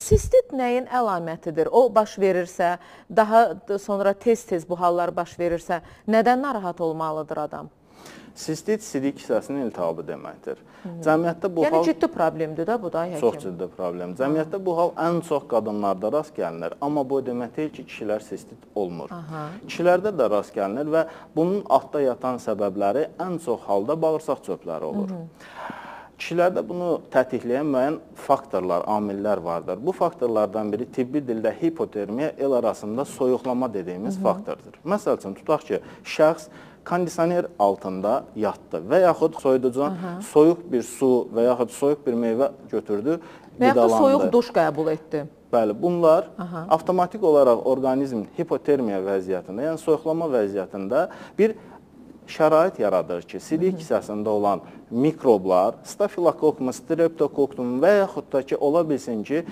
Sistit nəyin əlamətidir? O baş verirsə, daha sonra tez-tez bu hallar baş verirsə, nədən narahat olmalıdır adam? Sistit sidik hissəsinin iltihabı deməkdir. Cəmiyyətdə bu Yəni hal ciddi problemdir da bu da həkim. çox ciddi problem. Cəmiyyətdə bu hal ən çox qadınlarda rast gəlinir. Amma bu demək deyil ki, kişilər sistit olmur. Kişilərdə də rast gəlinir və bunun altda yatan səbəbləri ən çox halda bağırsaq çöpləri olur. Kişilərdə bunu tətikləyən müəyyən faktorlar, amillər vardır. Bu faktorlardan biri tibbi dildə hipotermiya, el arasında soyuqlama dediyimiz faktordur. Məsəl üçün, tutaq ki, şəxs kondisioner altında yatdı və yaxud soyuducu soyuq bir su və yaxud soyuq bir meyvə götürdü, və yaxud da qidalandı. soyuq duş qəbul etdi. Bəli, bunlar avtomatik olaraq orqanizmin hipotermiya vəziyyətində, yəni soyuqlama vəziyyətində bir şərait yaradır ki, sidik hissəsində olan mikroblar, stafilokokkum, streptokokkum və yaxud da ki, ola bilsin ki,